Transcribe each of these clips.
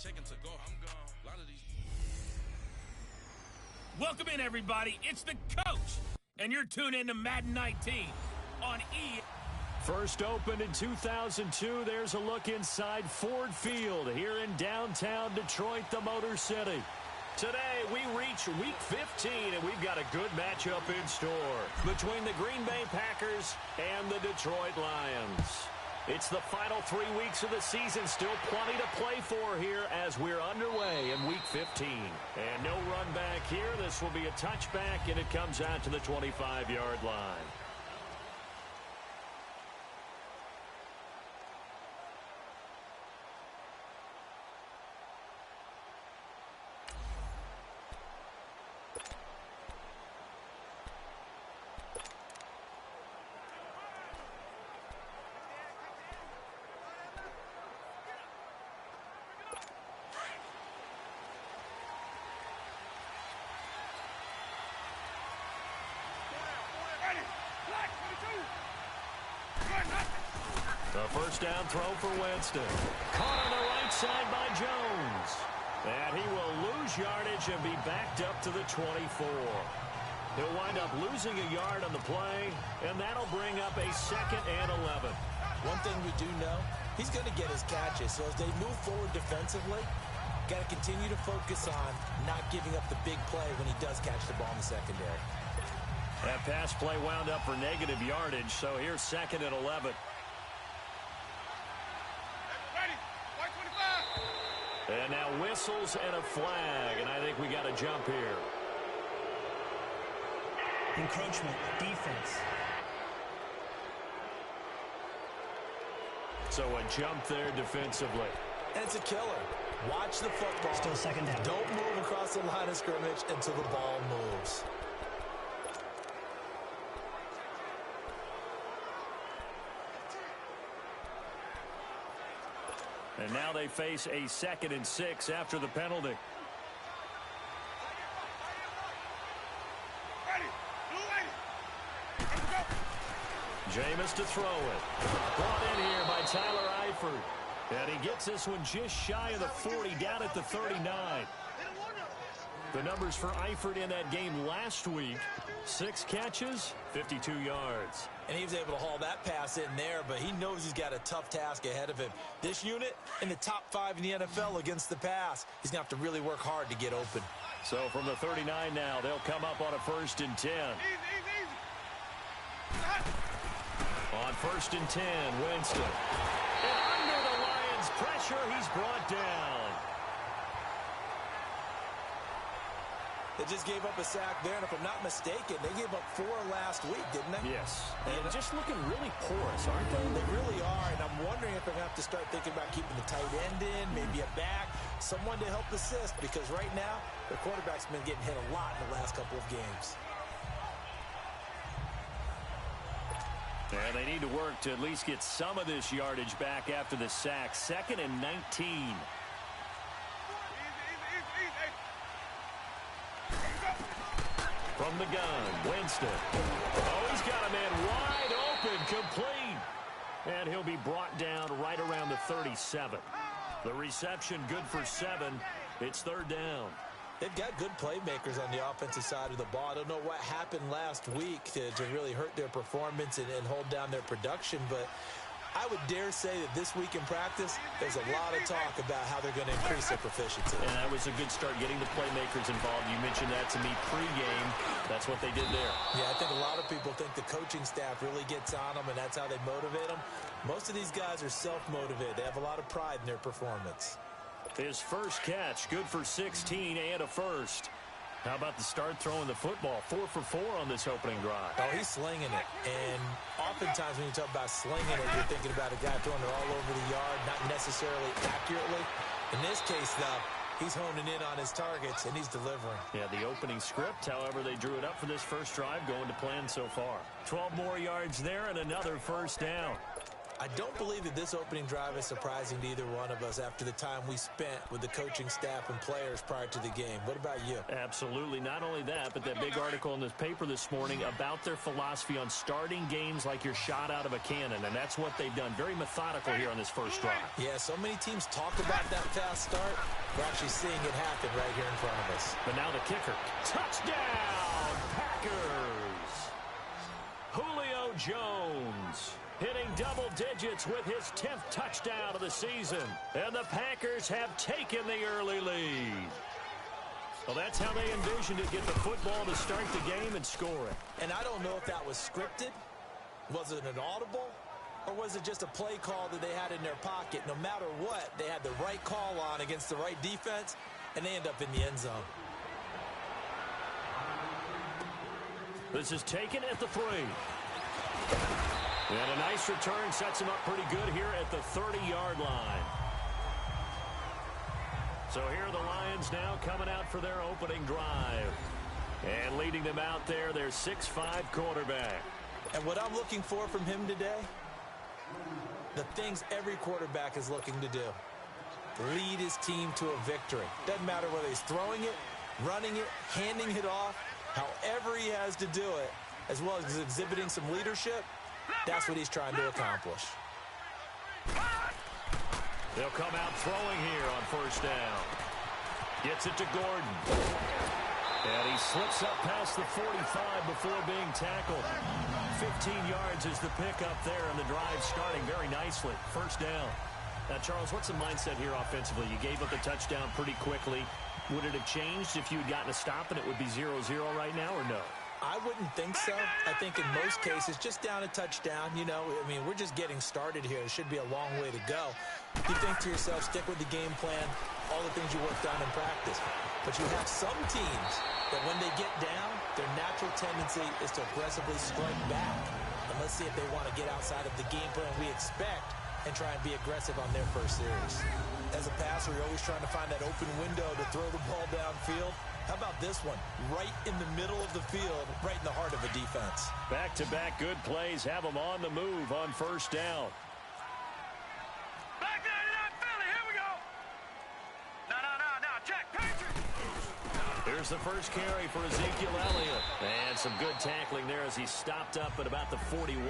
checking to go. I'm gone. A lot of these. Welcome in, everybody. It's the coach, and you're tuned in to Madden 19 on E. First opened in 2002, there's a look inside Ford Field here in downtown Detroit, the Motor City. Today, we reach Week 15, and we've got a good matchup in store between the Green Bay Packers and the Detroit Lions. It's the final 3 weeks of the season, still plenty to play for here as we're underway in Week 15. And no run back here. This will be a touchback, and it comes out to the 25-yard line. The first down throw for Winston. Caught on the right side by Jones. And he will lose yardage and be backed up to the 24. He'll wind up losing a yard on the play, and that'll bring up a 2nd and 11. One thing we do know, he's going to get his catches. So as they move forward defensively, got to continue to focus on not giving up the big play when he does catch the ball in the secondary. That pass play wound up for negative yardage, so here's 2nd and 11. And now whistles and a flag, and I think we got a jump here. Encroachment, defense. So a jump there defensively. And it's a killer. Watch the football. Still 2nd down. Don't move across the line of scrimmage until the ball moves. And now they face a 2nd and 6 after the penalty. Jameis to throw it. Brought in here by Tyler Eifert. And he gets this one just shy of the 40, down at the 39. The numbers for Eifert in that game last week: 6 catches, 52 yards. And he was able to haul that pass in there, but he knows he's got a tough task ahead of him. This unit in the top 5 in the NFL against the pass. He's going to have to really work hard to get open. So from the 39 now, they'll come up on a 1st and 10. On 1st and 10, Winston. And under the Lions' pressure, he's brought down. They just gave up a sack there, and if I'm not mistaken, they gave up 4 last week, didn't they? Yes. And just looking really porous, aren't they? They really are, and I'm wondering if they're going to have to start thinking about keeping the tight end in, maybe a back, someone to help assist, because right now, their quarterback's been getting hit a lot in the last couple of games. And they need to work to at least get some of this yardage back after the sack. 2nd and 19. From the gun, Winston. Oh, he's got a man wide open, complete. And he'll be brought down right around the 37. The reception good for 7. It's 3rd down. They've got good playmakers on the offensive side of the ball. I don't know what happened last week to really hurt their performance and hold down their production, but I would dare say that this week in practice, there's a lot of talk about how they're going to increase their proficiency. And that was a good start, getting the playmakers involved. You mentioned that to me pregame. That's what they did there. Yeah, I think a lot of people think the coaching staff really gets on them, and that's how they motivate them. Most of these guys are self-motivated. They have a lot of pride in their performance. His first catch, good for 16 and a 1st. How about the start throwing the football? 4 for 4 on this opening drive. Oh, he's slinging it. And oftentimes when you talk about slinging it, you're thinking about a guy throwing it all over the yard, not necessarily accurately. In this case, though, he's honing in on his targets, and he's delivering. Yeah, the opening script, however, they drew it up for this first drive, going to plan so far. 12 more yards there and another first down. I don't believe that this opening drive is surprising to either one of us after the time we spent with the coaching staff and players prior to the game. What about you? Absolutely. Not only that, but that big article in this paper this morning about their philosophy on starting games like you're shot out of a cannon, and that's what they've done. Very methodical here on this first drive. Yeah, so many teams talk about that fast start. We're actually seeing it happen right here in front of us. But now the kicker. Touchdown, Packers! Julio Jones hitting double digits with his 10th touchdown of the season. And the Packers have taken the early lead. Well, that's how they envisioned it, get the football to start the game and score it. And I don't know if that was scripted. Was it an audible? Or was it just a play call that they had in their pocket? No matter what, they had the right call on against the right defense, and they end up in the end zone. This is taken at the 3. And a nice return sets him up pretty good here at the 30-yard line. So here are the Lions now coming out for their opening drive. And leading them out there, their 6'5" quarterback. And what I'm looking for from him today, the things every quarterback is looking to do. Lead his team to a victory. Doesn't matter whether he's throwing it, running it, handing it off, however he has to do it, as well as exhibiting some leadership. That's what he's trying to accomplish. They'll come out throwing here on first down. Gets it to Gordon. And he slips up past the 45 before being tackled. 15 yards is the pickup there, and the drive starting very nicely. First down. Now, Charles, what's the mindset here offensively? You gave up the touchdown pretty quickly. Would it have changed if you had gotten a stop and it would be 0-0 right now, or no? I wouldn't think so. I think in most cases, just down a touchdown, you know, I mean, we're just getting started here. It should be a long way to go. You think to yourself, stick with the game plan, all the things you worked on in practice. But you have some teams that when they get down, their natural tendency is to aggressively strike back. And let's see if they want to get outside of the game plan we expect and try and be aggressive on their first series. As a passer, you're always trying to find that open window to throw the ball downfield. How about this one? Right in the middle of the field, right in the heart of a defense. Back-to-back good plays have them on the move on first down. Back there, Philly, here we go. No, Jack Patrick. Here's the first carry for Ezekiel Elliott. And some good tackling there as he stopped up at about the 41.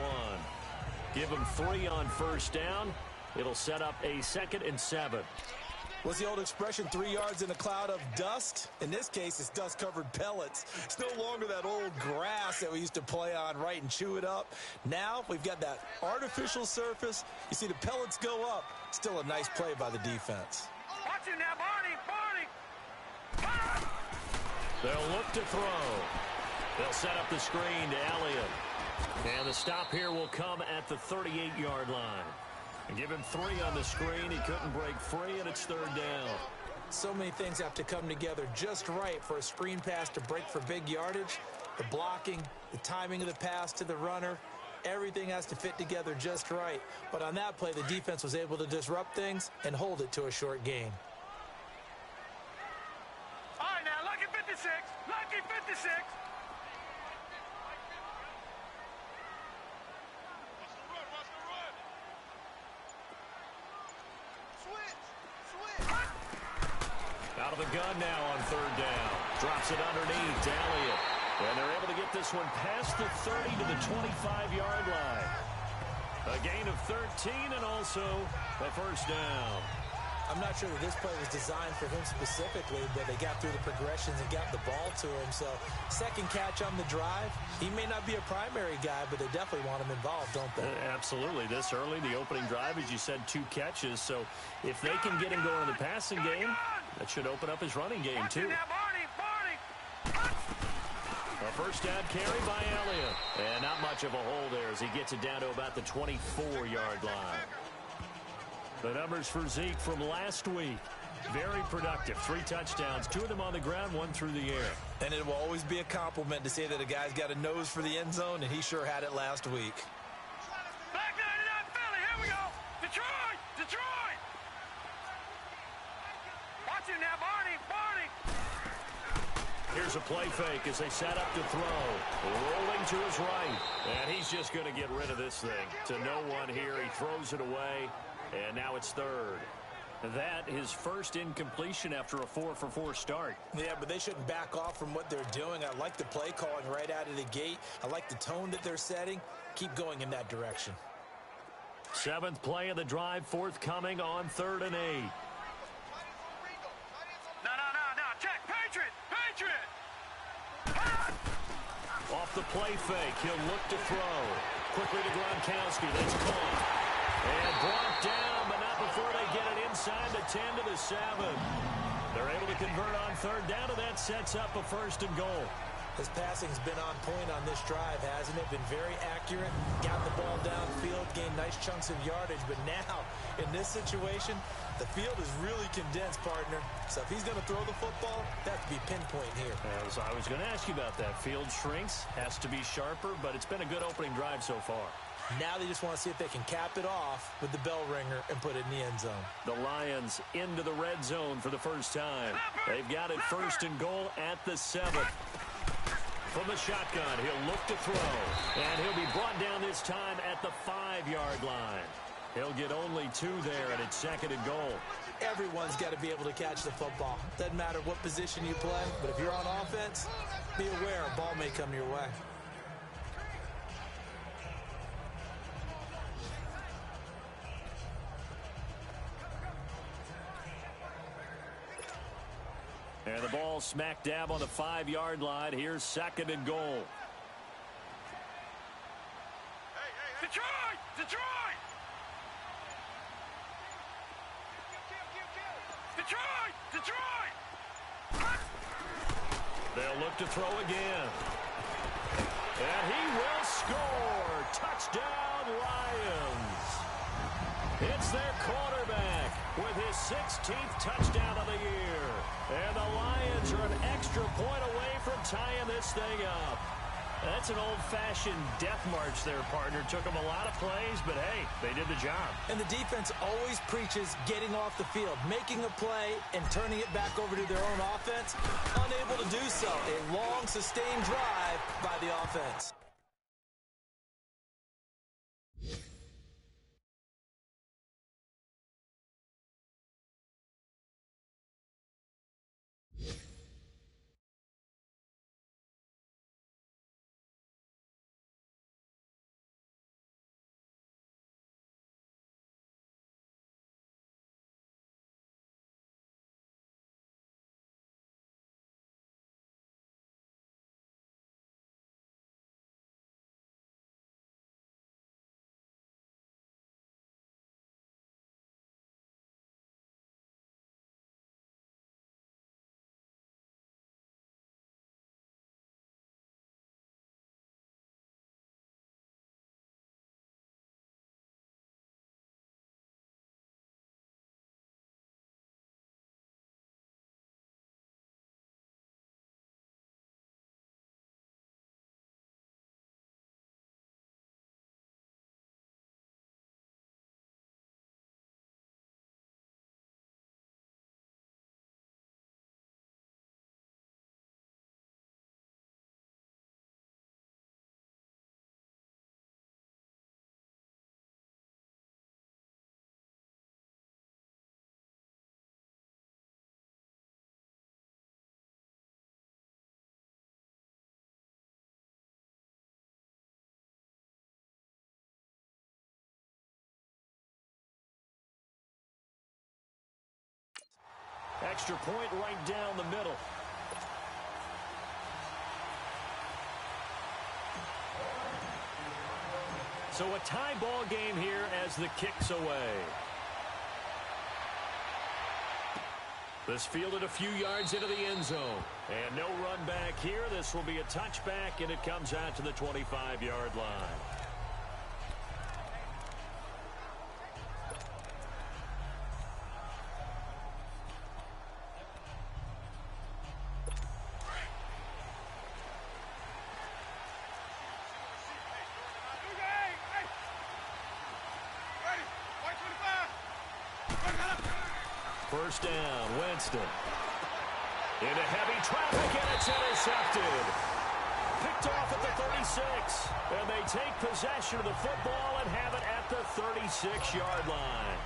Give him 3 on first down. It'll set up a 2nd and 7. What's the old expression, 3 yards in a cloud of dust? In this case, it's dust-covered pellets. It's no longer that old grass that we used to play on, right, and chew it up. Now we've got that artificial surface. You see the pellets go up. Still a nice play by the defense. Watch it now, Barney. They'll look to throw. They'll set up the screen to Elliott. And the stop here will come at the 38-yard line. And give him 3 on the screen. He couldn't break free, and it's 3rd down. So many things have to come together just right for a screen pass to break for big yardage. The blocking, the timing of the pass to the runner, everything has to fit together just right. But on that play, the defense was able to disrupt things and hold it to a short gain. All right, now, lucky 56. Lucky 56. Out of the gun now on 3rd down. Drops it underneath to Elliott. And they're able to get this one past the 30 to the 25-yard line. A gain of 13 and also a first down. I'm not sure that this play was designed for him specifically, but they got through the progressions and got the ball to him. So, second catch on the drive. He may not be a primary guy, but they definitely want him involved, don't they? Absolutely. This early, the opening drive, as you said, 2 catches. So, if they can get him going in the passing game, that should open up his running game, too. A first down carry by Elliott. And not much of a hole there as he gets it down to about the 24-yard line. The numbers for Zeke from last week. Very productive. 3 touchdowns, 2 of them on the ground, 1 through the air. And it will always be a compliment to say that a guy's got a nose for the end zone, and he sure had it last week. Back 99 Philly, here we go. Detroit. Watch it now, Barney. Here's a play fake as they set up to throw. Rolling to his right. And he's just going to get rid of this thing. To no one here. He throws it away. And now it's third. That is first incompletion after a 4-for-4 start. Yeah, but they shouldn't back off from what they're doing. I like the play calling right out of the gate. I like the tone that they're setting. Keep going in that direction. Seventh play of the drive, forthcoming on 3rd and 8. No. Check. Patriot. Off the play fake, he'll look to throw. Quickly to Gronkowski, that's caught. And brought down, but not before they get it inside the 10 to the 7. They're able to convert on 3rd down, and that sets up a 1st and goal. His passing's been on point on this drive, hasn't it? Been very accurate, got the ball downfield, gained nice chunks of yardage. But now, in this situation, the field is really condensed, partner. So if he's going to throw the football, that has to be pinpoint here. As I was going to ask you about that. Field shrinks, has to be sharper, but it's been a good opening drive so far. Now they just want to see if they can cap it off with the bell ringer and put it in the end zone. The Lions into the red zone for the first time. They've got it 1st and goal at the 7th. From the shotgun, he'll look to throw. And he'll be brought down this time at the 5-yard line. He'll get only 2 there, and it's 2nd and goal. Everyone's got to be able to catch the football. Doesn't matter what position you play, but if you're on offense, be aware a ball may come your way. And the ball smack dab on the 5-yard line. Here's 2nd and goal. Detroit! They'll look to throw again. And he will score. Touchdown, Lions. It's their quarterback with his 16th touchdown of the year. And the Lions are an extra point away from tying this thing up. That's an old-fashioned death march there, partner. Took them a lot of plays, but hey, they did the job. And the defense always preaches getting off the field, making a play, and turning it back over to their own offense. Unable to do so. A long, sustained drive by the offense. Extra point right down the middle. So a tie ball game here as the kick's away. This fielded a few yards into the end zone. And no run back here. This will be a touchback, and it comes out to the 25-yard line. First down, Winston. Into heavy traffic, and it's intercepted. Picked off at the 36. And they take possession of the football and have it at the 36-yard line.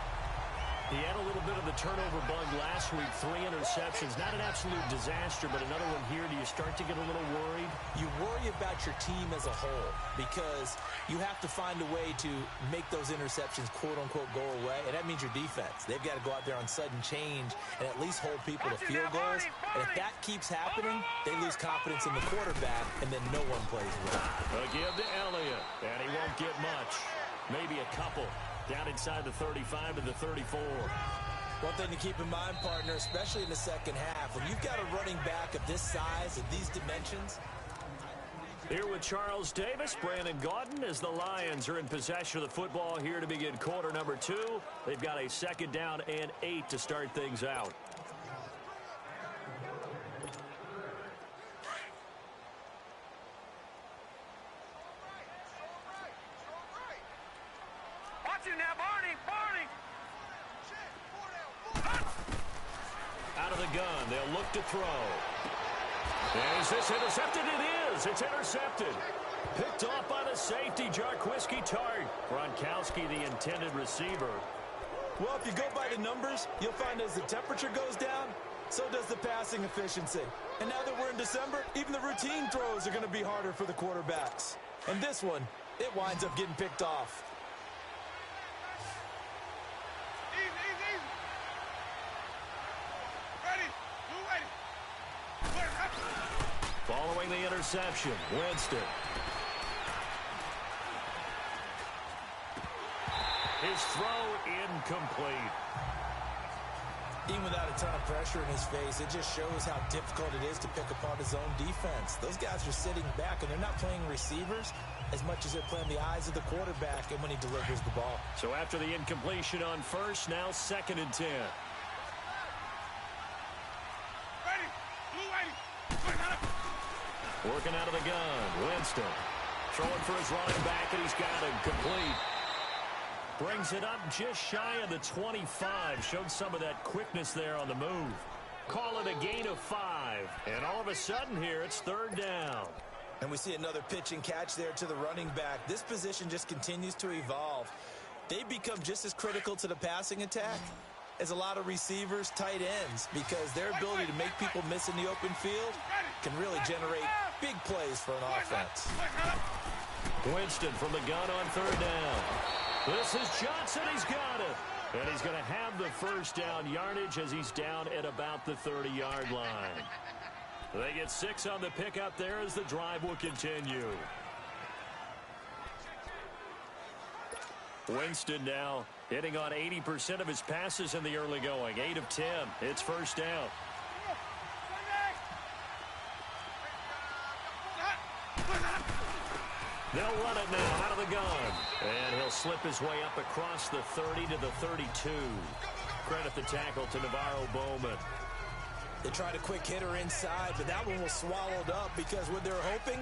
He had a little bit of the turnover bug last week, 3 interceptions. Not an absolute disaster, but another one here. Do you start to get a little worried? You worry about your team as a whole because you have to find a way to make those interceptions, quote-unquote, go away, and that means your defense. They've got to go out there on sudden change and at least hold people to field goals. And if that keeps happening, they lose confidence in the quarterback, and then no one plays well. A give to Elliott, and he won't get much. Maybe a couple. Down inside the 35 to the 34. One thing to keep in mind, partner, especially in the second half, when you've got a running back of this size and these dimensions. Here with Charles Davis, Brandon Gaudin, as the Lions are in possession of the football here to begin quarter number 2. They've got a 2nd down and 8 to start things out. Out of the gun, they'll look to throw. Is this intercepted? It is. It's intercepted. Picked off by the safety, Jarquiski Tart. Gronkowski, the intended receiver. Well, if you go by the numbers, you'll find as the temperature goes down, so does the passing efficiency. And now that we're in December, even the routine throws are going to be harder for the quarterbacks. And this one, it winds up getting picked off. Following the interception, Winston. His throw incomplete. Even without a ton of pressure in his face, it just shows how difficult it is to pick apart his own defense. Those guys are sitting back, and they're not playing receivers as much as they're playing the eyes of the quarterback and when he delivers the ball. So after the incompletion on first, now 2nd and 10. Working out of the gun, Winston. Throwing for his running back, and he's got him complete. Brings it up just shy of the 25. Showed some of that quickness there on the move. Call it a gain of 5. And all of a sudden here, it's 3rd down. And we see another pitch and catch there to the running back. This position just continues to evolve. They become just as critical to the passing attack as a lot of receivers, tight ends, because their ability to make people miss in the open field can really generate big plays for an offense. Winston from the gun on 3rd down. This is Johnson. He's got it. And he's going to have the 1st down yardage as he's down at about the 30-yard line. They get 6 on the pickup there as the drive will continue. Winston now hitting on 80% of his passes in the early going. 8 of 10. It's 1st down. They'll run it now out of the gun. And he'll slip his way up across the 30 to the 32. Credit the tackle to Navarro Bowman. They tried a quick hitter inside, but that one was swallowed up because what they're hoping,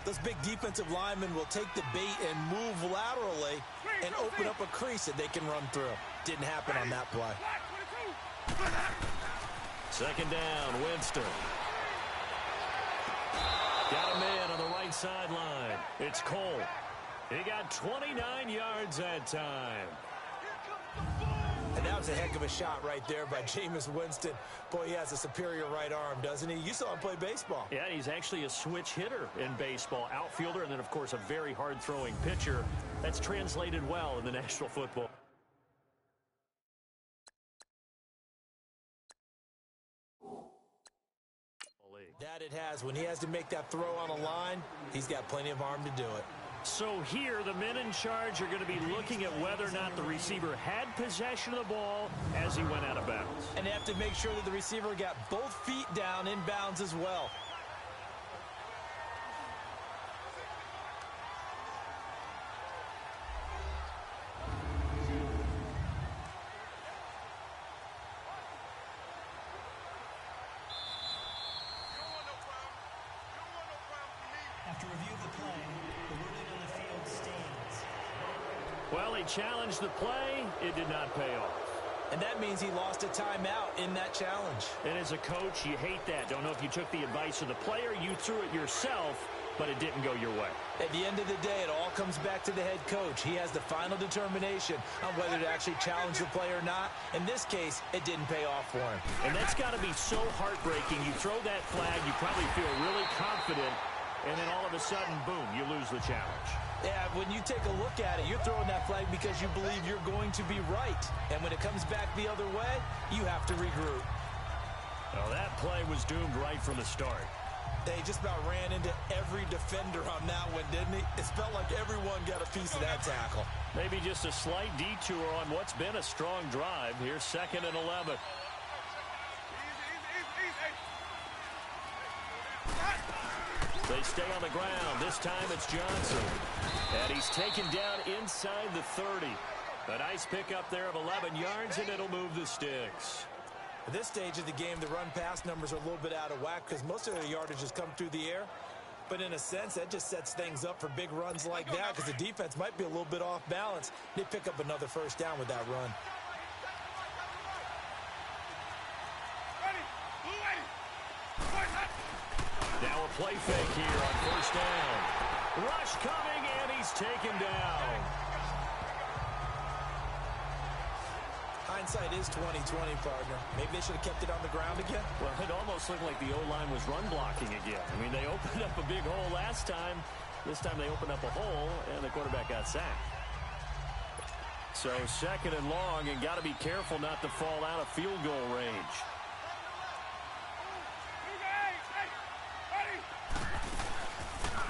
those big defensive linemen will take the bait and move laterally and open up a crease that they can run through. Didn't happen on that play. 2nd down, Winston. Got him in on the right sideline. It's Cole. He got 29 yards that time. And that was a heck of a shot right there by Jameis Winston. Boy, he has a superior right arm, doesn't he? You saw him play baseball. Yeah, he's actually a switch hitter in baseball. Outfielder, and then, of course, a very hard-throwing pitcher. That's translated well in the National Football League. That it has. When he has to make that throw on a line, he's got plenty of arm to do it. So here, the men in charge are going to be looking at whether or not the receiver had possession of the ball as he went out of bounds. And they have to make sure that the receiver got both feet down in bounds as well. After review of the play, the ruling on the field stands. Well, he challenged the play. It did not pay off. And that means he lost a timeout in that challenge. And as a coach, you hate that. Don't know if you took the advice of the player, you threw it yourself, but it didn't go your way. At the end of the day, it all comes back to the head coach. He has the final determination on whether to actually challenge the play or not. In this case, it didn't pay off for him. And that's got to be so heartbreaking. You throw that flag, you probably feel really confident, and then all of a sudden, boom, you lose the challenge. Yeah, when you take a look at it, you're throwing that flag because you believe you're going to be right. And when it comes back the other way, you have to regroup. Well, that play was doomed right from the start. He just about ran into every defender on that one, didn't he? It felt like everyone got a piece of that tackle. Maybe just a slight detour on what's been a strong drive. Here's 2nd and 11. They stay on the ground. This time it's Johnson. And he's taken down inside the 30. A nice pickup there of 11 yards, and it'll move the sticks. At this stage of the game, the run-pass numbers are a little bit out of whack because most of their yardage has come through the air. But in a sense, that just sets things up for big runs like that because the defense might be a little bit off balance. They pick up another first down with that run. Now a play fake here on first down. Rush coming, and he's taken down. Hindsight is 20/20, partner. Maybe they should have kept it on the ground again. Well, it almost looked like the O-line was run blocking again. I mean, they opened up a big hole last time. This time they opened up a hole, and the quarterback got sacked. So 2nd and long, and got to be careful not to fall out of field goal range.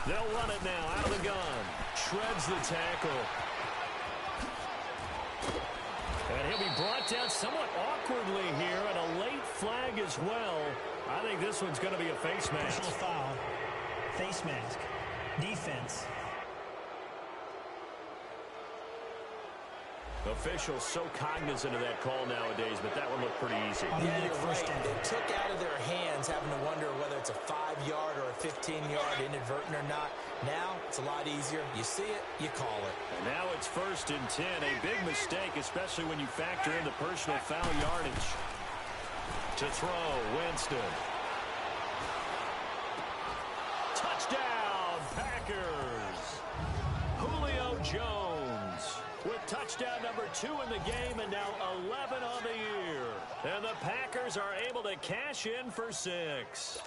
They'll run it now out of the gun. Shreds the tackle. And he'll be brought down somewhat awkwardly here, and a late flag as well. I think this one's going to be a face mask. Personal foul. Face mask. Defense. Officials so cognizant of that call nowadays, but that one looked pretty easy. Yeah, you're right. They took out of their hands having to wonder whether it's a 5-yard or a 15-yard inadvertent or not. Now, it's a lot easier. You see it, you call it. And now it's 1st and 10. A big mistake, especially when you factor in the personal foul yardage. To throw, Winston. Touchdown, Packers. Julio Jones with touchdown number 2 in the game, and now 11 on the year. And the Packers are able to cash in for 6.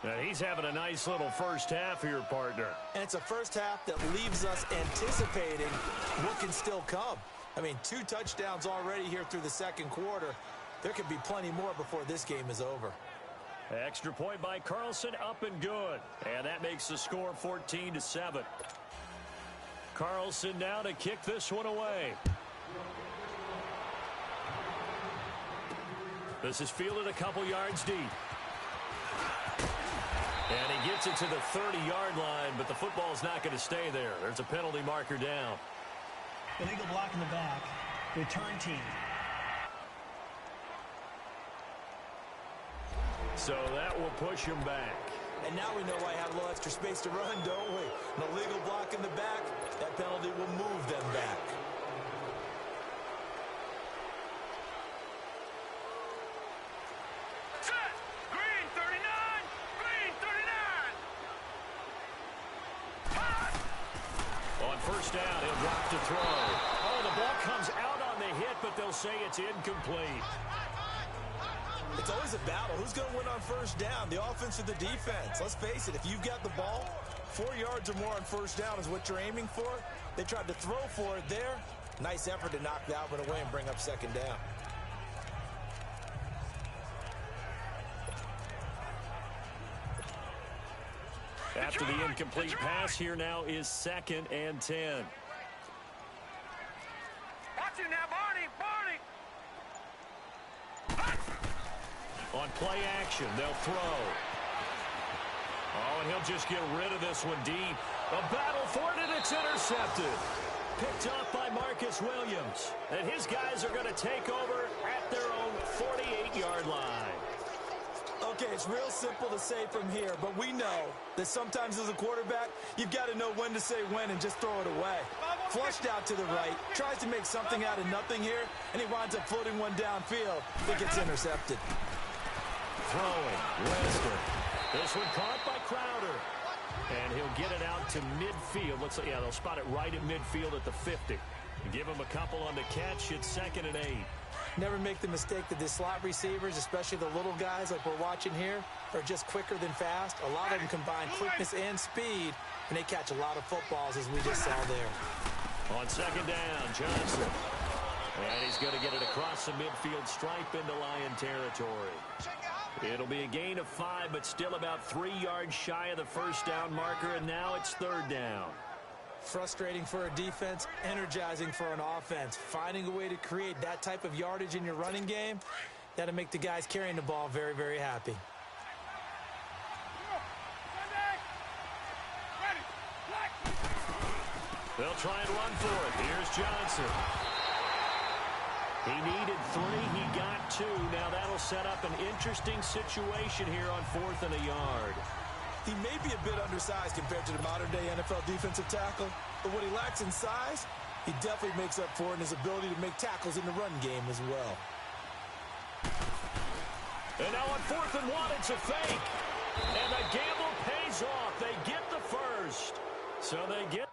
And he's having a nice little first half here, partner. And it's a first half that leaves us anticipating what can still come. I mean, 2 touchdowns already here through the second quarter. There could be plenty more before this game is over. Extra point by Carlson, up and good. And that makes the score 14-7. Carlson now to kick this one away. This is fielded a couple yards deep. And he gets it to the 30-yard line, but the football's not going to stay there. There's a penalty marker down. Illegal block in the back. Return team. So that will push him back. And now we know why I have a little extra space to run, don't we? An illegal block in the back, that penalty will move them back. Set! Green 39! Green 39! On first down, he'll drop to throw. Oh, the ball comes out on the hit, but they'll say it's incomplete. It's always a battle. Who's going to win on first down, the offense or the defense? Let's face it, if you've got the ball, 4 yards or more on first down is what you're aiming for. They tried to throw for it there. Nice effort to knock that one away and bring up second down. After the incomplete pass, here now is 2nd and 10. Watch it now, Barney! On play action, they'll throw. Oh, and he'll just get rid of this one deep. A battle for it, and it's intercepted. Picked off by Marcus Williams. And his guys are going to take over at their own 48-yard line. Okay, it's real simple to say from here, but we know that sometimes as a quarterback, you've got to know when to say when and just throw it away. Flushed out to the right, tries to make something out of nothing here, and he winds up floating one downfield that gets intercepted. Throwing, Winston. This one caught by Crowder. And he'll get it out to midfield. Looks like, yeah, they'll spot it right at midfield at the 50. Give him a couple on the catch. It's 2nd and 8. Never make the mistake that the slot receivers, especially the little guys like we're watching here, are just quicker than fast. A lot of them combine quickness and speed, and they catch a lot of footballs, as we just saw there. On 2nd down, Johnson. And he's going to get it across the midfield stripe into Lion territory. It'll be a gain of 5, but still about 3 yards shy of the first down marker, and now it's 3rd down. Frustrating for a defense, energizing for an offense. Finding a way to create that type of yardage in your running game, that'll make the guys carrying the ball very, very happy. They'll try and run for it. Here's Johnson. He needed 3. He got 2. Now that'll set up an interesting situation here on 4th and a yard. He may be a bit undersized compared to the modern-day NFL defensive tackle, but what he lacks in size, he definitely makes up for in his ability to make tackles in the run game as well. And now on 4th and 1, it's a fake. And the gamble pays off. They get the first. So they get...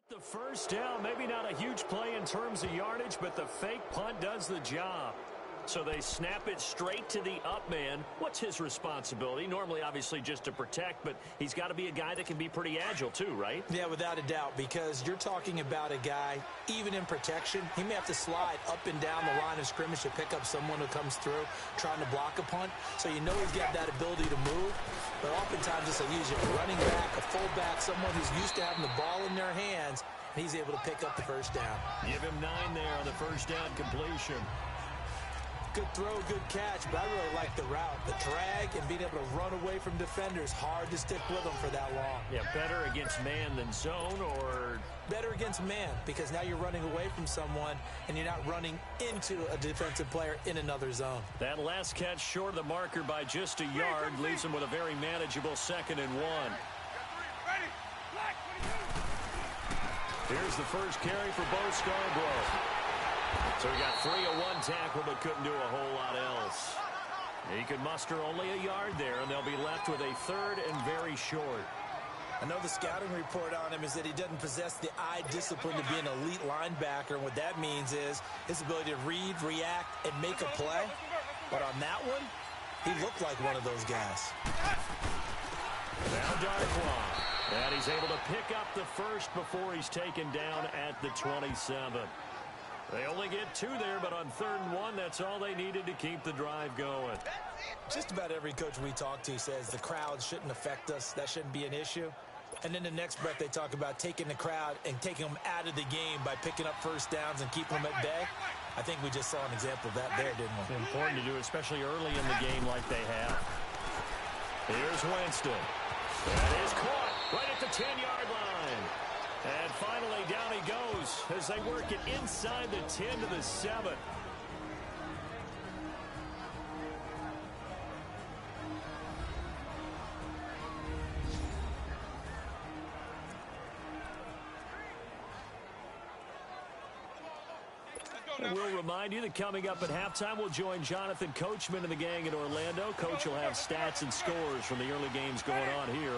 The first down, maybe not a huge play in terms of yardage, but the fake punt does the job. So they snap it straight to the up man. What's his responsibility? Normally, obviously, just to protect, but he's got to be a guy that can be pretty agile too, right? Yeah, without a doubt, because you're talking about a guy, even in protection, he may have to slide up and down the line of scrimmage to pick up someone who comes through trying to block a punt. So you know he's got that ability to move, but oftentimes it's usually a running back, a fullback, someone who's used to having the ball in their hands, and he's able to pick up the first down. Give him 9 there on the first down completion. Good throw, good catch, but I really like the route. The drag and being able to run away from defenders, hard to stick with them for that long. Yeah, better against man than zone, or? Better against man, because now you're running away from someone and you're not running into a defensive player in another zone. That last catch short of the marker by just a yard leaves him with a very manageable 2nd and 1. Here's the first carry for Bo Scarborough. So he got 3 on 1 tackle, but couldn't do a whole lot else. He could muster only a yard there, and they'll be left with a 3rd and very short. I know the scouting report on him is that he doesn't possess the eye discipline to be an elite linebacker, and what that means is his ability to read, react, and make a play. But on that one, he looked like one of those guys. Now Darkwa. And he's able to pick up the first before he's taken down at the 27. They only get 2 there, but on 3rd and 1, that's all they needed to keep the drive going. Just about every coach we talk to says the crowd shouldn't affect us. That shouldn't be an issue. And then the next breath, they talk about taking the crowd and taking them out of the game by picking up first downs and keeping them at bay. I think we just saw an example of that there, didn't we? It's important to do, especially early in the game like they have. Here's Winston. That is caught right at the 10-yard line. And finally, down he goes as they work it inside the 10 to the 7. And we'll remind you that coming up at halftime, we'll join Jonathan Coachman and the gang in Orlando. Coach will have stats and scores from the early games going on here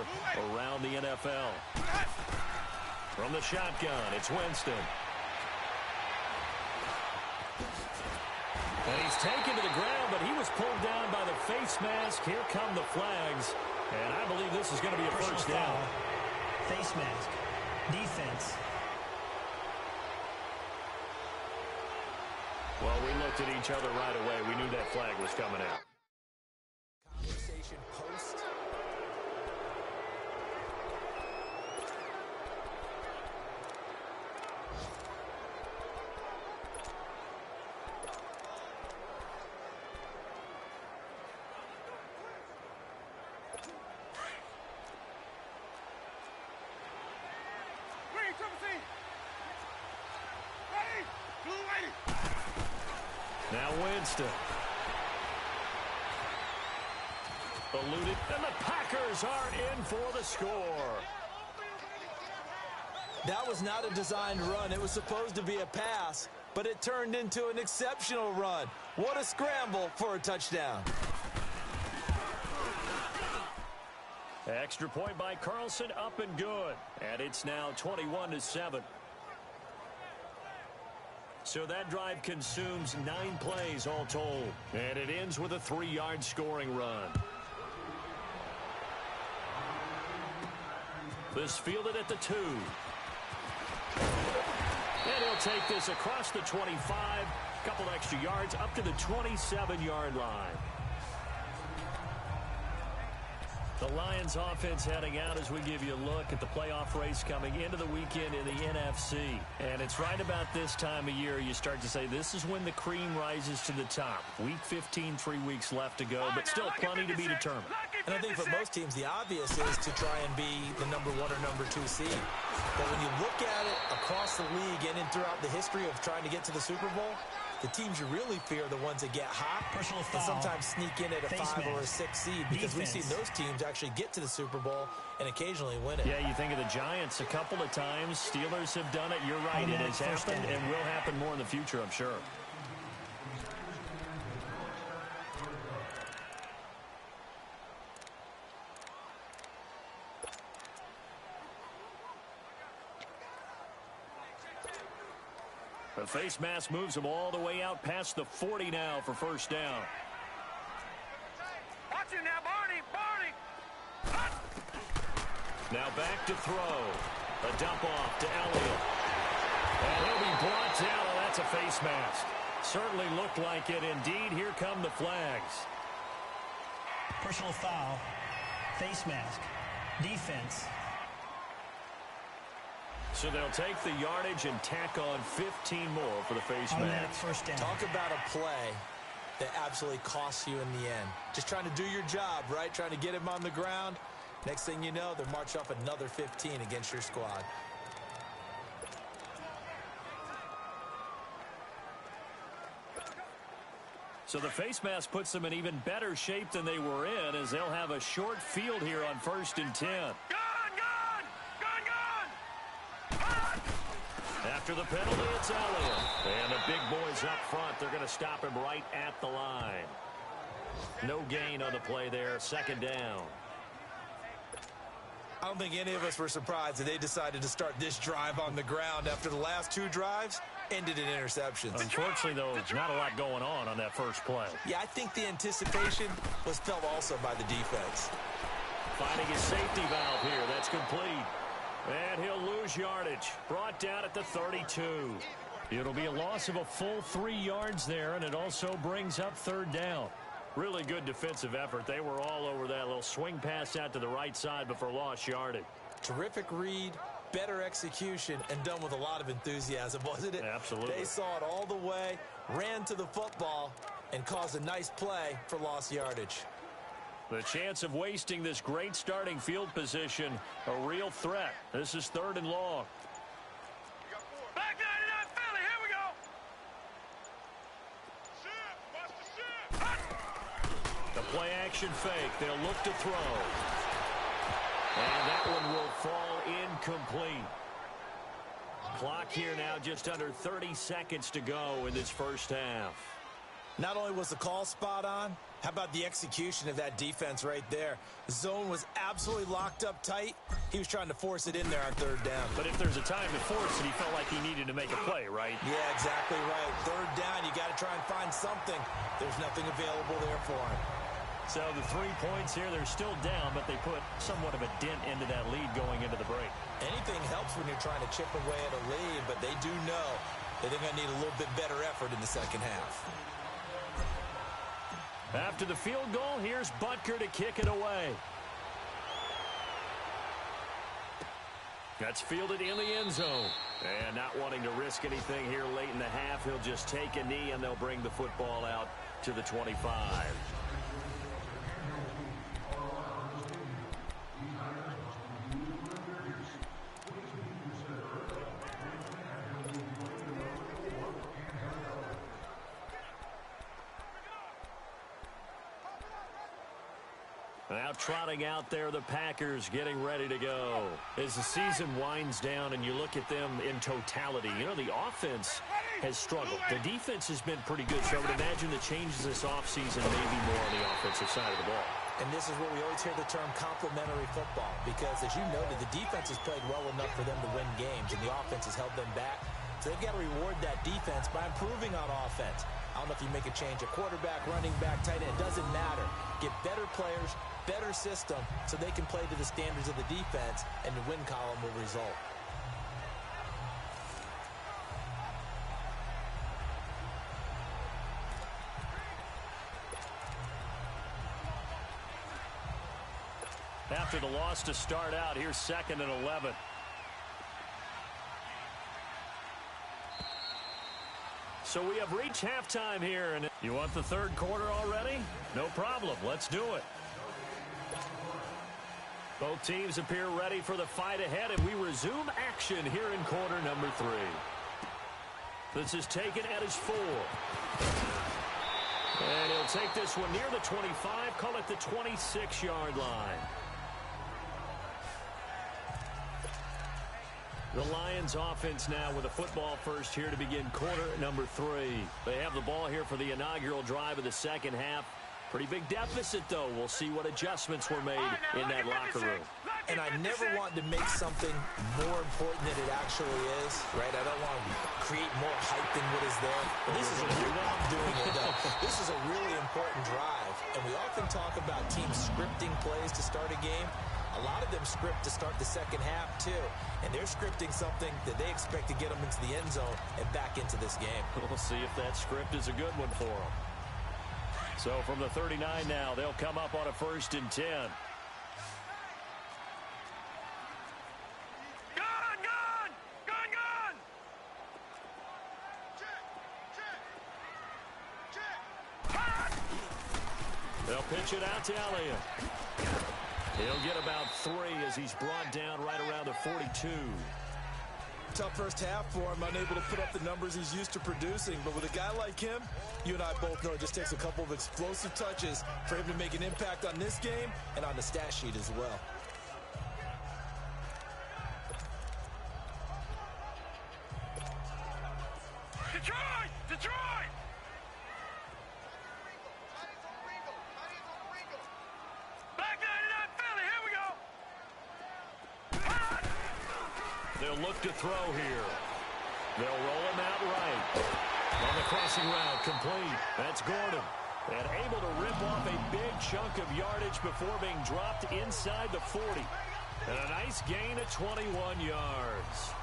around the NFL. From the shotgun, it's Winston. And he's taken to the ground, but he was pulled down by the face mask. Here come the flags. And I believe this is going to be a first down. Face mask. Defense. Well, we looked at each other right away. We knew that flag was coming out. Conversation post. Now Winston. Eluded, and the Packers are in for the score. That was not a designed run. It was supposed to be a pass, but it turned into an exceptional run. What a scramble for a touchdown. Extra point by Carlson, up and good. And it's now 21-7. So that drive consumes 9 plays all told. And it ends with a 3-yard scoring run. This fielded at the 2. And he'll take this across the 25. Couple extra yards up to the 27-yard line. The Lions offense heading out as we give you a look at the playoff race coming into the weekend in the NFC. And it's right about this time of year you start to say this is when the cream rises to the top. Week 15, 3 weeks left to go, but still plenty to be determined. And I think for most teams, the obvious is to try and be the number 1 or number 2 seed. But when you look at it across the league and throughout the history of trying to get to the Super Bowl, the teams you really fear are the ones that get hot and sometimes sneak in at a 5 or a 6 seed, because we've seen those teams actually get to the Super Bowl and occasionally win it. Yeah, you think of the Giants a couple of times. Steelers have done it. You're right. It has happened and will happen more in the future, I'm sure. The face mask moves him all the way out past the 40 now for first down. Watch it now, Barney! Now back to throw. A dump off to Elliott. And he'll be brought down. Oh, that's a face mask. Certainly looked like it. Indeed, here come the flags. Personal foul. Face mask. Defense. So they'll take the yardage and tack on 15 more for the face mask. First down. Talk about a play that absolutely costs you in the end. Just trying to do your job, right? Trying to get him on the ground. Next thing you know, they're marching off another 15 against your squad. So the face mask puts them in even better shape than they were in, as they'll have a short field here on 1st and 10. After the penalty, it's Elliott. And the big boys up front, they're going to stop him right at the line. No gain on the play there, 2nd down. I don't think any of us were surprised that they decided to start this drive on the ground after the last 2 drives ended in interceptions. Unfortunately, though, not a lot going on that first play. Yeah, I think the anticipation was felt also by the defense. Finding his safety valve here. That's complete. And he'll lose yardage. Brought down at the 32. It'll be a loss of a full 3 yards there, and it also brings up 3rd down. Really good defensive effort. They were all over that little swing pass out to the right side before lost yardage. Terrific read, better execution, and done with a lot of enthusiasm, wasn't it? Absolutely. They saw it all the way, ran to the football, and caused a nice play for lost yardage. The chance of wasting this great starting field position, a real threat. This is 3rd and long. Back 99 Philly, here we go! The play action fake. They'll look to throw. And that one will fall incomplete. Clock here now just under 30 seconds to go in this first half. Not only was the call spot on, how about the execution of that defense right there? The zone was absolutely locked up tight. He was trying to force it in there on third down. But if there's a time to force it, he felt like he needed to make a play, right? Yeah, exactly right. Third down, you got to try and find something. There's nothing available there for him. So the 3 points here, they're still down, but they put somewhat of a dent into that lead going into the break. Anything helps when you're trying to chip away at a lead, but they do know that they're going to need a little bit better effort in the second half. After the field goal, here's Butker to kick it away. That's fielded in the end zone. And not wanting to risk anything here late in the half, he'll just take a knee, and they'll bring the football out to the 25. Now trotting out there, the Packers getting ready to go. As the season winds down and you look at them in totality, you know, the offense has struggled. The defense has been pretty good, so I would imagine the changes this offseason may be more on the offensive side of the ball. And this is where we always hear the term complementary football, because as you noted, the defense has played well enough for them to win games, and the offense has held them back. So they've got to reward that defense by improving on offense. I don't know if you make a change at quarterback, running back, tight end. It doesn't matter. Get better players, better system, so they can play to the standards of the defense, and the win column will result. After the loss to start out, here's 2nd and 11. So we have reached halftime here. And you want the third quarter already? No problem. Let's do it. Both teams appear ready for the fight ahead, and we resume action here in quarter number 3. This is taken at his 4. And he'll take this one near the 25, call it the 26-yard line. The Lions offense now with a football first here to begin quarter number 3. They have the ball here for the inaugural drive of the second half. Pretty big deficit, though. We'll see what adjustments were made in that locker room. And I never want to make something more important than it actually is, right? I don't want to create more hype than what is there. But this is a This is a really important drive. And we often talk about teams scripting plays to start a game. A lot of them script to start the second half, too. And they're scripting something that they expect to get them into the end zone and back into this game. We'll see if that script is a good one for them. So from the 39 now, they'll come up on a 1st and 10. They'll pitch it out to Elliott. He'll get about 3 as he's brought down right around the 42. Tough first half for him, unable to put up the numbers he's used to producing. But with a guy like him, you and I both know it just takes a couple of explosive touches for him to make an impact on this game and on the stat sheet as well. Detroit! Detroit! Back 99 Philly, here we go! They'll look to throw here. They'll roll him out right. On the crossing route, complete. That's Gordon. And able to rip off a big chunk of yardage before being dropped inside the 40. And a nice gain of 21 yards.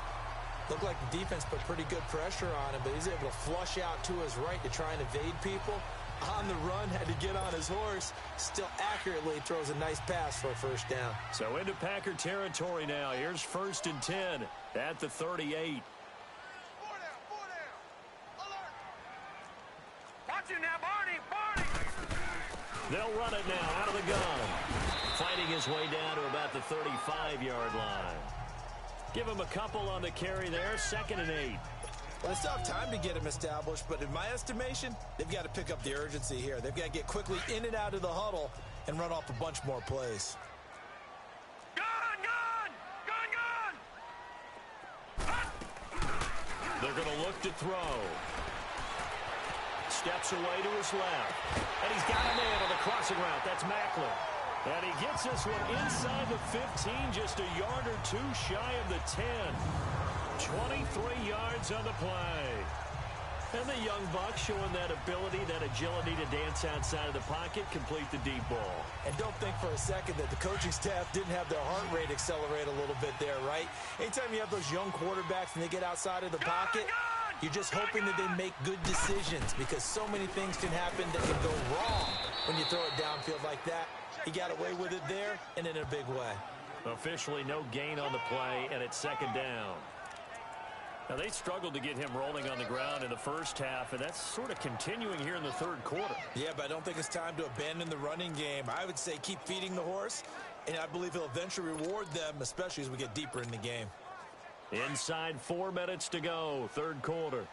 Looked like the defense put pretty good pressure on him, but he's able to flush out to his right to try and evade people. On the run, had to get on his horse. Still accurately throws a nice pass for a first down. So into Packer territory now. Here's 1st and 10 at the 38. Watch it now, Barney! Barney! They'll run it now out of the gun. Fighting his way down to about the 35-yard line. Give him a couple on the carry there. 2nd and 8. Well, they still have time to get him established, but in my estimation, they've got to pick up the urgency here. They've got to get quickly in and out of the huddle and run off a bunch more plays. Gun! They're going to look to throw. steps away to his left. And he's got a man on the crossing route. That's Macklin. And he gets this one inside the 15, just a yard or two shy of the 10. 23 yards on the play. And the young buck showing that ability, that agility to dance outside of the pocket, complete the deep ball. And don't think for a second that the coaching staff didn't have their heart rate accelerate a little bit there, right? Anytime you have those young quarterbacks and they get outside of the pocket, you're just hoping that they make good decisions because so many things can happen that can go wrong when you throw it downfield like that. He got away with it there and in a big way. Officially no gain on the play, and it's second down. Now, they struggled to get him rolling on the ground in the first half, and that's sort of continuing here in the third quarter. Yeah, but I don't think it's time to abandon the running game. I would say keep feeding the horse, and I believe he'll eventually reward them, especially as we get deeper in the game. Inside 4 minutes to go, third quarter.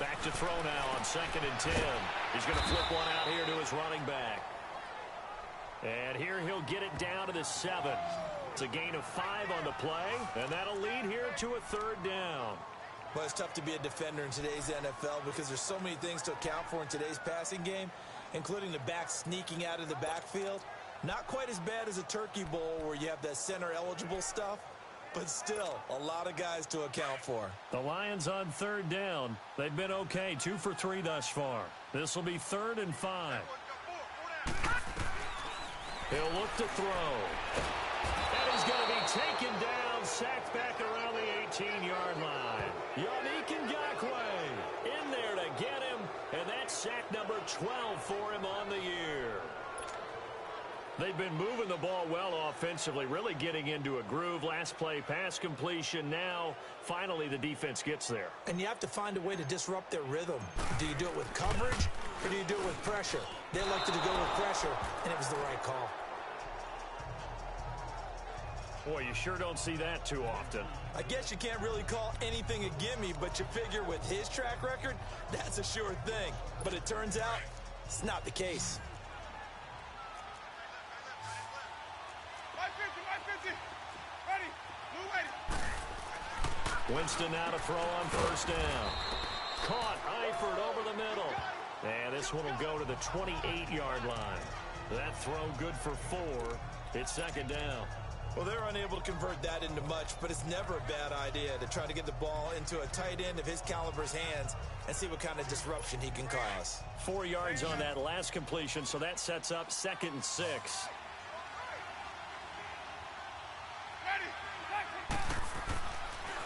Back to throw now on 2nd and 10. He's going to flip one out here to his running back. And here he'll get it down to the 7. It's a gain of 5 on the play, and that'll lead here to a third down. Well, it's tough to be a defender in today's NFL because there's so many things to account for in today's passing game, including the back sneaking out of the backfield. Not quite as bad as a turkey bowl where you have that center-eligible stuff, but still a lot of guys to account for. The Lions on third down. They've been okay, 2 for 3 thus far. This will be 3rd and 5. He'll look to throw. And he's going to be taken down, sacked back around the 18-yard line. Yannick Ngakoue in there to get him, and that's sack number 12 for him on the year. They've been moving the ball well offensively, really getting into a groove. Last play, pass completion. Now, finally, the defense gets there. And you have to find a way to disrupt their rhythm. Do you do it with coverage, or do you do it with pressure? They elected to go with pressure, and it was the right call. Boy, you sure don't see that too often. I guess you can't really call anything a gimme, but you figure with his track record, that's a sure thing. But it turns out, it's not the case. Winston now to throw on first down. Caught Eifert over the middle. And this one will go to the 28-yard line. That throw good for 4. It's second down. Well, they're unable to convert that into much, but it's never a bad idea to try to get the ball into a tight end of his caliber's hands and see what kind of disruption he can cause. 4 yards on that last completion, so that sets up 2nd and 6.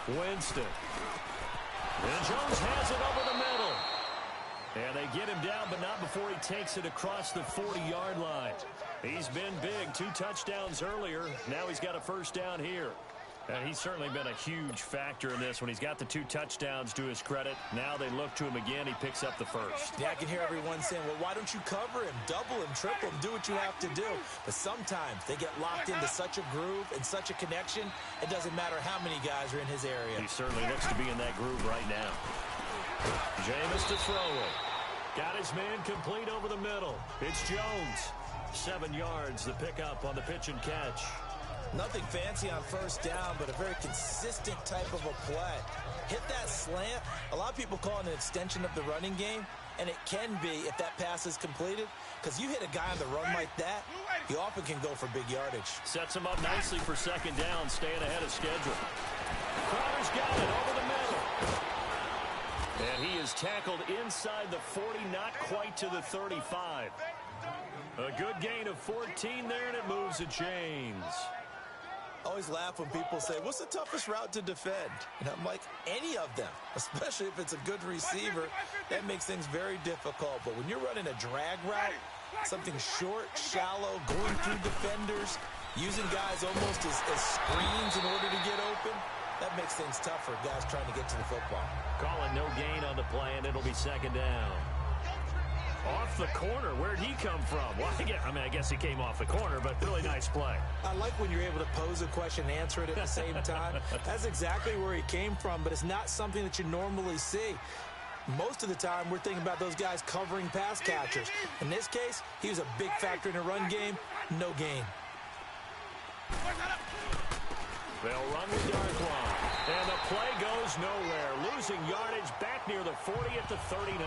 Winston. And Jones has it over the middle. And they get him down, but not before he takes it across the 40-yard line. He's been big, 2 touchdowns earlier. Now he's got a first down here. And he's certainly been a huge factor in this when he's got the 2 touchdowns to his credit. Now they look to him again. He picks up the first. Yeah, I can hear everyone saying, well, why don't you cover him, double him, triple him, do what you have to do. But sometimes they get locked into such a groove and such a connection, it doesn't matter how many guys are in his area. He certainly looks to be in that groove right now. Jameis to throw it. Got his man complete over the middle. It's Jones. 7 yards, the pickup on the pitch and catch. Nothing fancy on first down, but a very consistent type of a play. Hit that slant. A lot of people call it an extension of the running game, and it can be if that pass is completed, because you hit a guy on the run like that, you often can go for big yardage. Sets him up nicely for second down, staying ahead of schedule. Crowder's got it over the middle. And he is tackled inside the 40, not quite to the 35. A good gain of 14 there, and it moves the chains. I always laugh when people say, what's the toughest route to defend? And I'm like, any of them, especially if it's a good receiver. That makes things very difficult. But when you're running a drag route, something short, shallow, going through defenders, using guys almost as screens in order to get open, that makes things tough for guys trying to get to the football. Calling no gain on the play, and it'll be second down. Off the corner. Where'd he come from? Well, I guess he came off the corner, but really nice play. I like when you're able to pose a question and answer it at the same time. That's exactly where he came from, but it's not something that you normally see. Most of the time, we're thinking about those guys covering pass catchers. In this case, he was a big factor in the run game. No gain. They'll run with Darkwa. And the play goes nowhere. Losing yardage back near the 40 at the 39.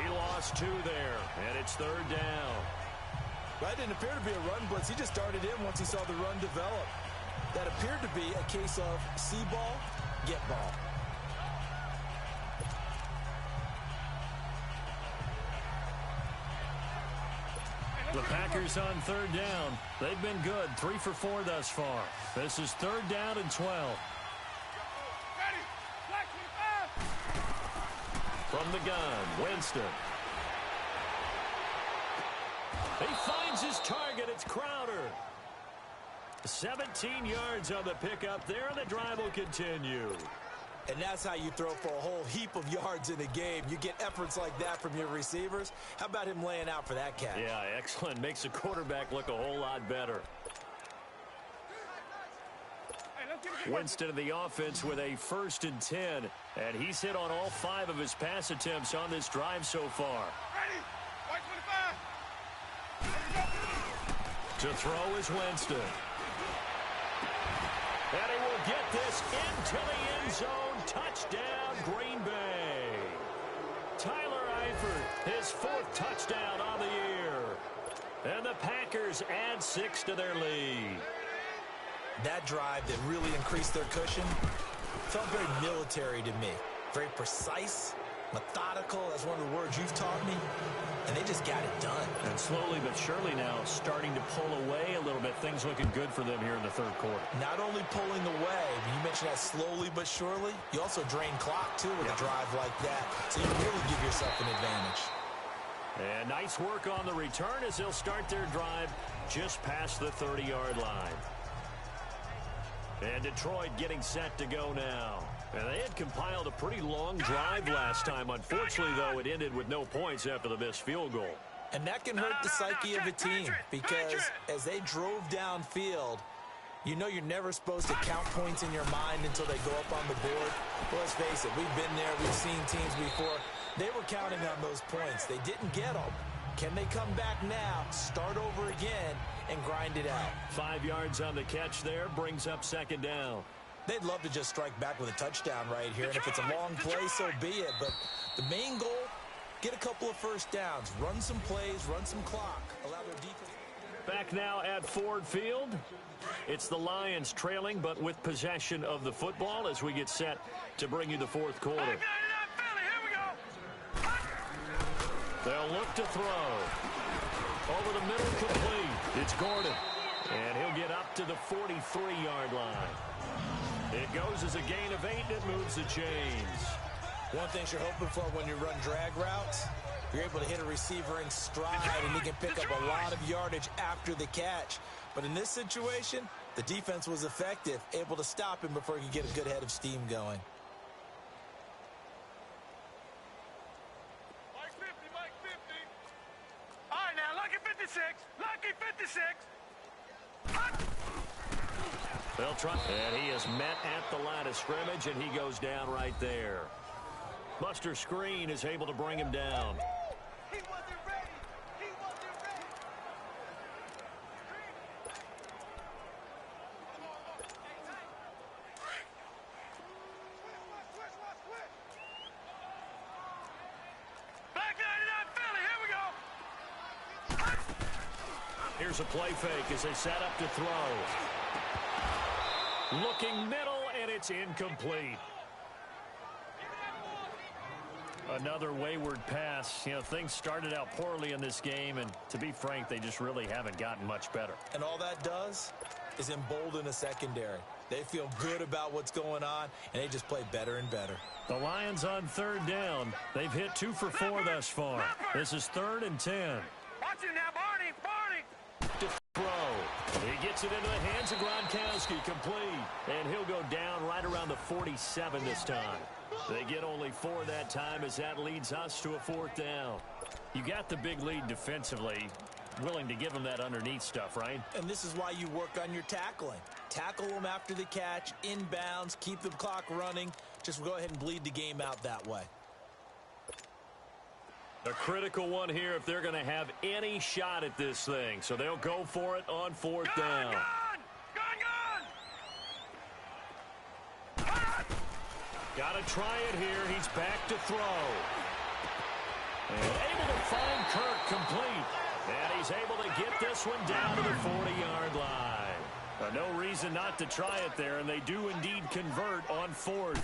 He lost 2 there, and it's 3rd down. That didn't appear to be a run blitz. He just started in once he saw the run develop. That appeared to be a case of see ball, get ball. The Packers on 3rd down. They've been good, 3 for 4 thus far. This is 3rd down and 12. From the gun, Winston. He finds his target. It's Crowder. 17 yards on the pickup there, and the drive will continue. And that's how you throw for a whole heap of yards in a game. You get efforts like that from your receivers. How about him laying out for that catch? Yeah, excellent. Makes the quarterback look a whole lot better. Winston of the offense with a 1st and 10. And he's hit on all 5 of his pass attempts on this drive so far. To throw is Winston. And he will get this into the end zone. Touchdown, Green Bay. Tyler Eifert, his 4th touchdown on the year. And the Packers add 6 to their lead. That drive that really increased their cushion felt very military to me. Very precise, methodical. That's one of the words you've taught me. And they just got it done. And slowly but surely now starting to pull away a little bit. Things looking good for them here in the 3rd quarter. Not only pulling away, you mentioned that slowly but surely. You also drain clock, too, with a drive like that. So you really give yourself an advantage. And nice work on the return as they'll start their drive just past the 30-yard line. And Detroit getting set to go now. And they had compiled a pretty long drive last time. Unfortunately, though, it ended with no points after the missed field goal. And that can hurt the psyche of a team because as they drove downfield, you know you're never supposed to count points in your mind until they go up on the board. Well, let's face it, we've been there. We've seen teams before. They were counting on those points. They didn't get them. Can they come back now, start over again, and grind it out? 5 yards on the catch there, brings up 2nd down. They'd love to just strike back with a touchdown right here, and if it's a long play, so be it. But the main goal, get a couple of 1st downs, run some plays, run some clock, allow their defense. Back now at Ford Field. It's the Lions trailing, but with possession of the football as we get set to bring you the 4th quarter. They'll look to throw. Over the middle, complete. It's Gordon. And he'll get up to the 43-yard line. It goes as a gain of 8, and it moves the chains. One thing you're hoping for when you run drag routes, you're able to hit a receiver in stride, and he can pick up a lot of yardage after the catch. But in this situation, the defense was effective, able to stop him before he could get a good head of steam going. Lucky 56. They'll try. And he is met at the line of scrimmage, and he goes down right there. Buster Screen is able to bring him down. He wasn't ready. He wasn't ready. Back 99 Philly. Here we go. Here's a play fake as they set up to throw. Looking middle, and it's incomplete. Another wayward pass. You know, things started out poorly in this game, and to be frank, they just really haven't gotten much better. And all that does is embolden a secondary. They feel good about what's going on, and they just play better and better. The Lions on 3rd down. They've hit 2 for 4 thus far. This is 3rd and 10. Watch it now, Barney. To throw. He gets it into the hands of Gronkowski, complete. And he'll go down right around the 47 this time. They get only 4 that time as that leads us to a 4th down. You got the big lead defensively. Willing to give them that underneath stuff, right? And this is why you work on your tackling. Tackle them after the catch, inbounds, keep the clock running. Just go ahead and bleed the game out that way. A critical one here if they're going to have any shot at this thing. So they'll go for it on 4th down. Got to try it here. He's back to throw. And able to find Kirk complete. And he's able to get this one down to the 40-yard line. No reason not to try it there, and they do indeed convert on fourth.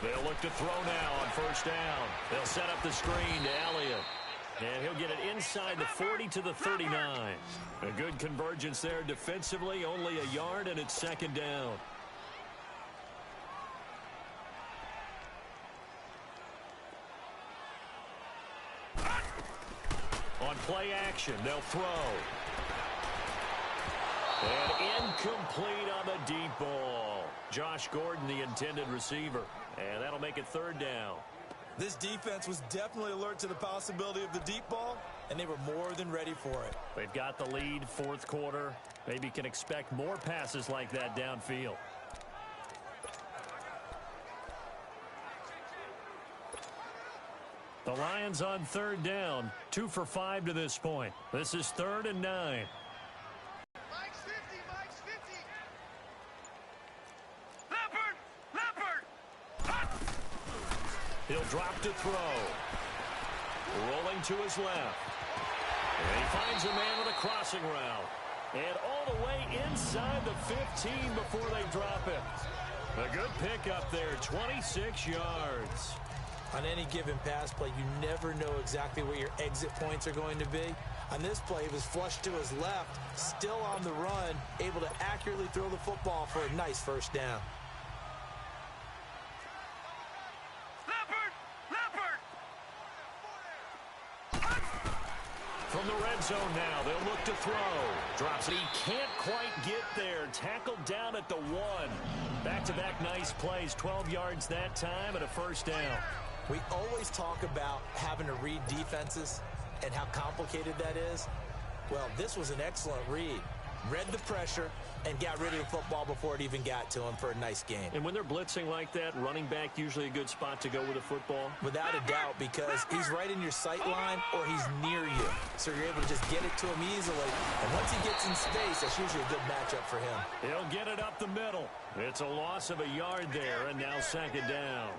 They'll look to throw now on first down. They'll set up the screen to Elliott. And he'll get it inside the 40 to the 39. A good convergence there defensively, only a yard, and it's second down. On play action, they'll throw. And incomplete on the deep ball. Josh Gordon, the intended receiver. And that'll make it third down. This defense was definitely alert to the possibility of the deep ball, and they were more than ready for it. They've got the lead, fourth quarter. Maybe can expect more passes like that downfield. The Lions on third down, 2 for 5 to this point. This is 3rd and 9. Mike's 50, Mike's 50. Leopard! He'll drop to throw. Rolling to his left. And he finds a man with a crossing route. And all the way inside the 15 before they drop it. A good pickup there, 26 yards. On any given pass play, you never know exactly where your exit points are going to be. On this play, he was flushed to his left, still on the run, able to accurately throw the football for a nice first down. From the red zone now, they'll look to throw. Drops it. He can't quite get there. Tackled down at the 1. Back-to-back nice plays. 12 yards that time and a first down. We always talk about having to read defenses and how complicated that is. Well, this was an excellent read. Read the pressure and got rid of the football before it even got to him for a nice game. And when they're blitzing like that, running back usually a good spot to go with the football? Without a doubt, because he's right in your sight line or he's near you. So you're able to just get it to him easily. And once he gets in space, that's usually a good matchup for him. He'll get it up the middle. It's a loss of a yard there, and now second down.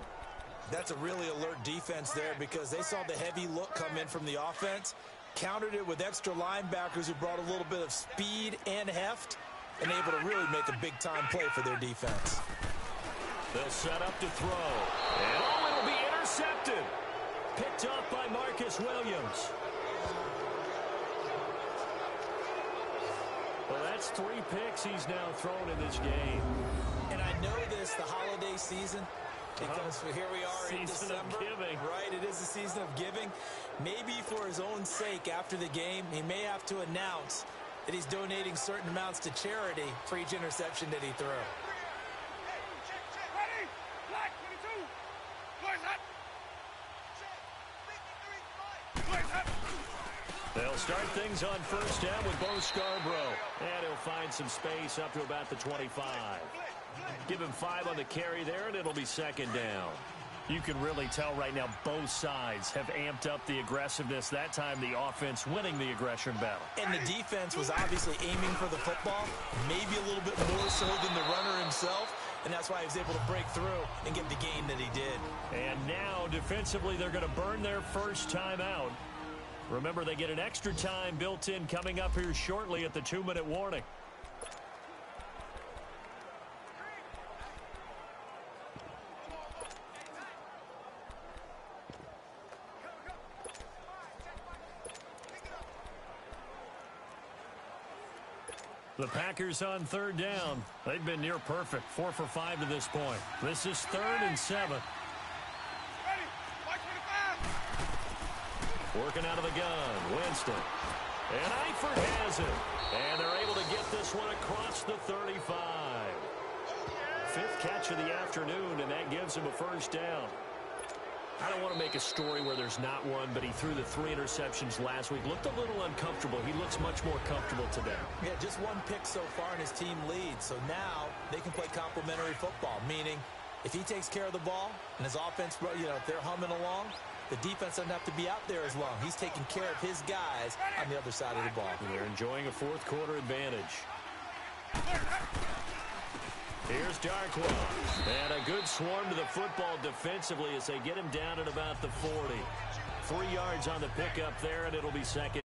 That's a really alert defense there because they saw the heavy look come in from the offense, countered it with extra linebackers who brought a little bit of speed and heft, and able to really make a big-time play for their defense. They'll set up to throw. And it'll be intercepted. Picked up by Marcus Williams. Well, that's 3 picks he's now thrown in this game. And I know this, the holiday season, because here we are in December. Season of giving. Right, it is the season of giving. Maybe for his own sake after the game, he may have to announce that he's donating certain amounts to charity for each interception that he threw. Ready? Black 22. Boys up. Boys up. They'll start things on first down with Bo Scarborough. And he'll find some space up to about the 25. Give him 5 on the carry there, and it'll be second down. You can really tell right now both sides have amped up the aggressiveness. That time the offense winning the aggression battle. And the defense was obviously aiming for the football, maybe a little bit more so than the runner himself, and that's why he was able to break through and get the gain that he did. And now defensively they're going to burn their first time out. Remember, they get an extra time built in coming up here shortly at the 2-minute warning. The Packers on third down. They've been near perfect. 4 for 5 to this point. This is 3rd and 7. Ready? Mike 25. Working out of the gun. Winston. And Eifert has it. And they're able to get this one across the 35. 5th catch of the afternoon, and that gives him a first down. I don't want to make a story where there's not one, but he threw the 3 interceptions last week. Looked a little uncomfortable. He looks much more comfortable today. Yeah, just 1 pick so far and his team leads. So now they can play complementary football, meaning if he takes care of the ball and his offense, if they're humming along, the defense doesn't have to be out there as long. He's taking care of his guys on the other side of the ball. They're enjoying a 4th quarter advantage. Here's Darkwa. And a good swarm to the football defensively as they get him down at about the 40. 3 yards on the pickup there, and it'll be second.